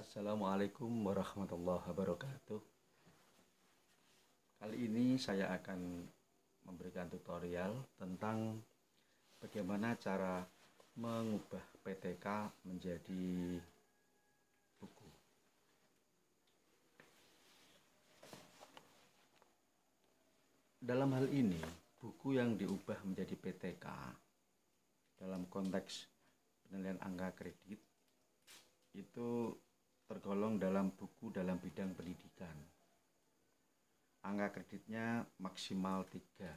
Assalamualaikum warahmatullahi wabarakatuh. Kali ini saya akan memberikan tutorial tentang bagaimana cara mengubah PTK menjadi buku. Dalam hal ini, buku yang diubah menjadi PTK dalam konteks penilaian angka kredit itu tergolong dalam buku dalam bidang pendidikan. Angka kreditnya maksimal 3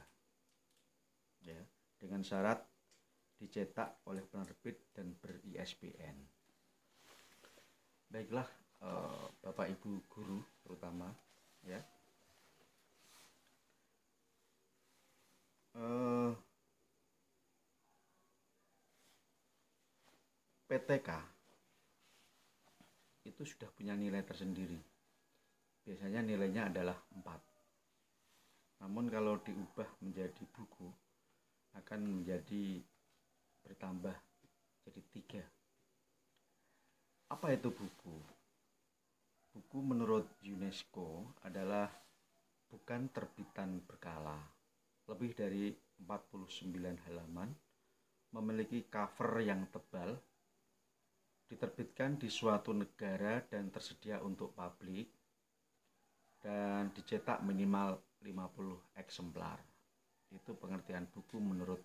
ya, dengan syarat dicetak oleh penerbit dan ber-ISBN. Baiklah, Bapak Ibu guru terutama ya. PTK itu sudah punya nilai tersendiri. Biasanya nilainya adalah 4. Namun kalau diubah menjadi buku akan menjadi bertambah jadi 3. Apa itu buku? Buku menurut UNESCO adalah bukan terbitan berkala, lebih dari 49 halaman, memiliki cover yang tebal, diterbitkan di suatu negara dan tersedia untuk publik, dan dicetak minimal 50 eksemplar. Itu pengertian buku menurut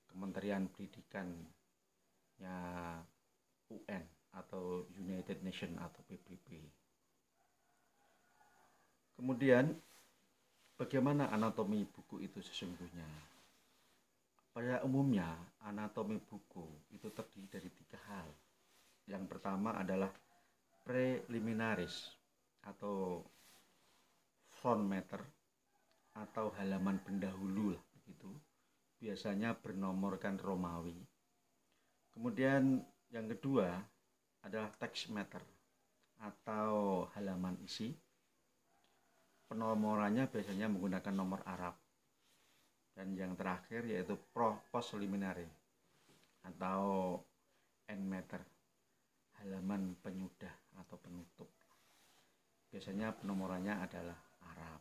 Kementerian Pendidikannya UN atau United Nations atau PBB. Kemudian bagaimana anatomi buku itu sesungguhnya? Pada umumnya anatomi buku itu terdiri dari 3 hal. Yang pertama adalah preliminaris atau front matter atau halaman pendahulu lah begitu. Biasanya bernomorkan Romawi. Kemudian yang kedua adalah text matter atau halaman isi. Penomorannya biasanya menggunakan nomor Arab. Dan yang terakhir yaitu postliminary atau end matter, halaman penyudah atau penutup. Biasanya penomorannya adalah Arab.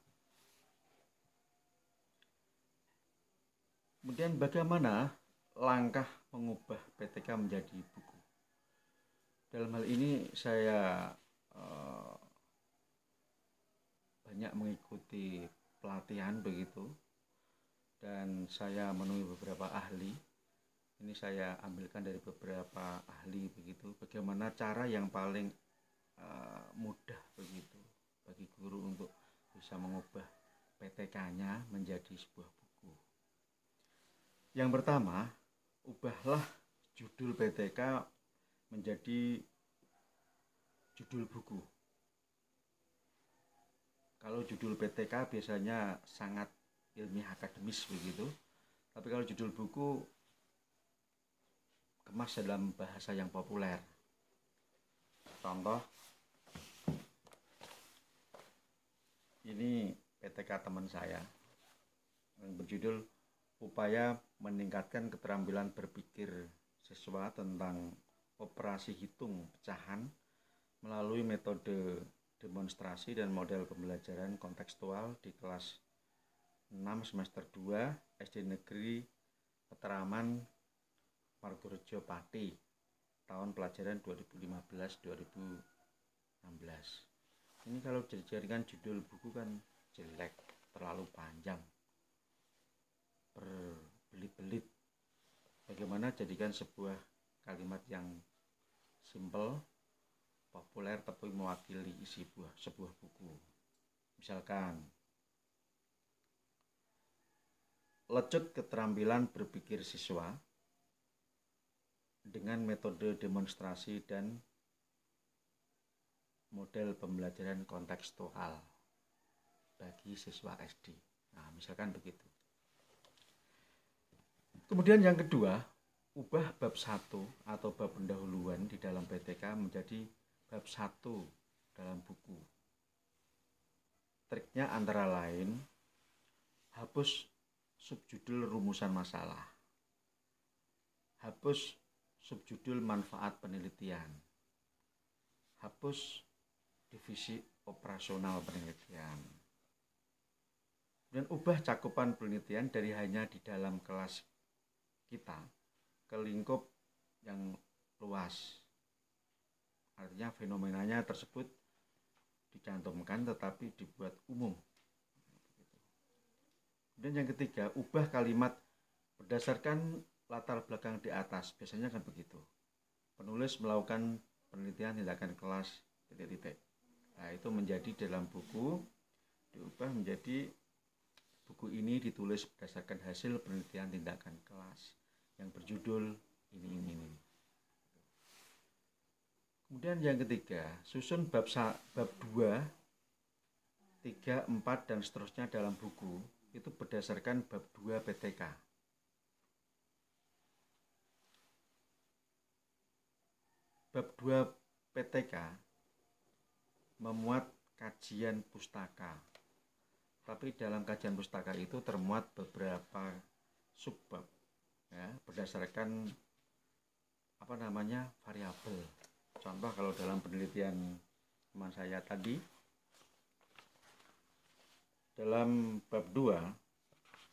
Kemudian bagaimana langkah mengubah PTK menjadi buku? Dalam hal ini saya banyak mengikuti pelatihan begitu, dan saya menemui beberapa ahli. Ini saya ambilkan dari beberapa ahli begitu, bagaimana cara yang paling mudah begitu bagi guru untuk bisa mengubah PTK-nya menjadi sebuah buku. Yang pertama, ubahlah judul PTK menjadi judul buku. Kalau judul PTK biasanya sangat ilmiah akademis begitu, tapi kalau judul buku kemas dalam bahasa yang populer. Contoh, ini PTK teman saya yang berjudul Upaya Meningkatkan Keterampilan Berpikir Siswa tentang Operasi Hitung Pecahan melalui metode demonstrasi dan model pembelajaran kontekstual di kelas 6 semester 2 SD Negeri Petraman Margorejo Pati, tahun pelajaran 2015-2016. Ini kalau dijadikan judul buku kan jelek, terlalu panjang, berbelit-belit. Bagaimana jadikan sebuah kalimat yang simple, populer, tapi mewakili isi sebuah buku. Misalkan, lecut keterampilan berpikir siswa dengan metode demonstrasi dan model pembelajaran kontekstual bagi siswa SD. Nah, misalkan begitu. Kemudian yang kedua, ubah bab 1 atau bab pendahuluan di dalam PTK menjadi bab 1 dalam buku. Triknya antara lain, hapus subjudul rumusan masalah, hapus subjudul manfaat penelitian, hapus divisi operasional penelitian. Dan ubah cakupan penelitian dari hanya di dalam kelas kita ke lingkup yang luas. Artinya fenomenanya tersebut dicantumkan tetapi dibuat umum. Dan yang ketiga, ubah kalimat berdasarkan latar belakang di atas. Biasanya kan begitu. Penulis melakukan penelitian tindakan kelas titik-titik. Nah, itu menjadi dalam buku diubah menjadi buku ini ditulis berdasarkan hasil penelitian tindakan kelas yang berjudul ini. Kemudian yang ketiga, susun bab 2, 3, 4 dan seterusnya dalam buku itu berdasarkan bab 2 PTK. Bab 2 PTK memuat kajian pustaka. Tapi dalam kajian pustaka itu termuat beberapa subbab ya, berdasarkan variabel. Contoh kalau dalam penelitian teman saya tadi dalam bab 2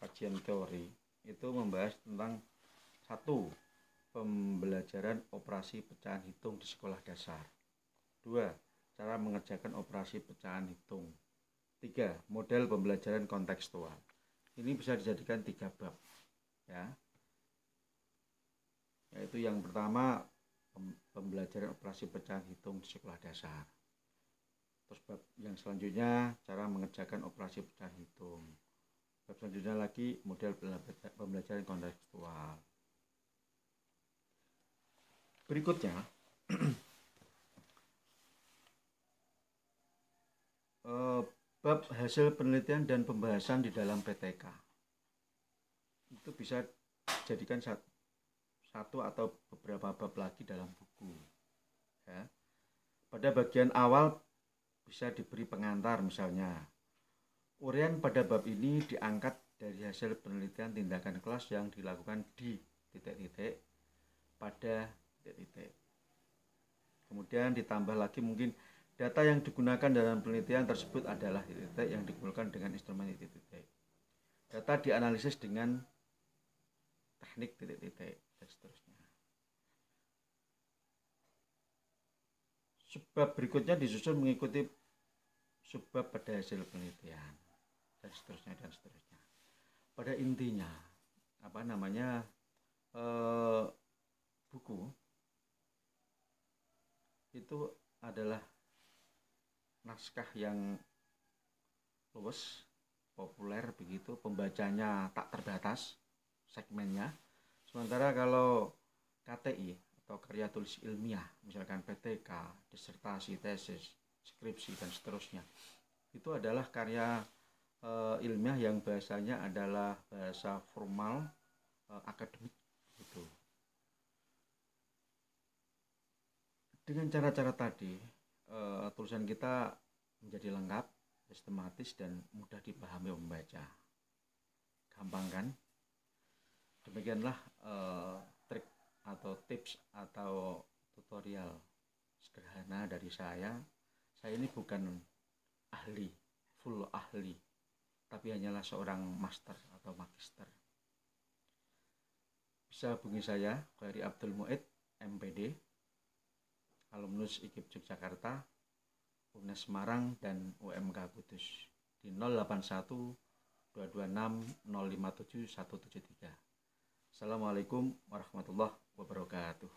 kajian teori itu membahas tentang 1. Pembelajaran operasi pecahan hitung di sekolah dasar. 2. Cara mengerjakan operasi pecahan hitung. 3. Model pembelajaran kontekstual. Ini bisa dijadikan 3 bab ya. Yaitu yang pertama pembelajaran operasi pecahan hitung di sekolah dasar. Terus bab yang selanjutnya cara mengerjakan operasi pecahan hitung. Bab selanjutnya lagi model pembelajaran kontekstual. Berikutnya bab hasil penelitian dan pembahasan di dalam PTK. Itu bisa dijadikan satu atau beberapa bab lagi dalam buku ya. Pada bagian awal bisa diberi pengantar, misalnya uraian pada bab ini diangkat dari hasil penelitian tindakan kelas yang dilakukan di titik-titik pada titik-titik. Kemudian ditambah lagi mungkin data yang digunakan dalam penelitian tersebut adalah titik-titik yang dikumpulkan dengan instrumen titik-titik. Data dianalisis dengan teknik titik-titik dan seterusnya. Subbab berikutnya disusun mengikuti subbab pada hasil penelitian dan seterusnya. Pada intinya buku itu adalah naskah yang luwes, populer begitu, pembacanya tak terbatas segmennya. Sementara kalau KTI atau karya tulis ilmiah, misalkan PTK, disertasi, tesis, skripsi dan seterusnya, itu adalah karya ilmiah yang bahasanya adalah bahasa formal, akademik gitu. Dengan cara-cara tadi tulisan kita menjadi lengkap, sistematis dan mudah dipahami pembaca. Gampang kan? Demikianlah trik atau tips atau tutorial sederhana dari saya. Saya ini bukan full ahli, tapi hanyalah seorang master atau magister. Bisa hubungi saya, Khairy Abdul Muid, MPD, alumnus IKIP Yogyakarta, UNES Semarang, dan UMK Kudus di 081 226 057 173. Assalamualaikum warahmatullahi wabarakatuh.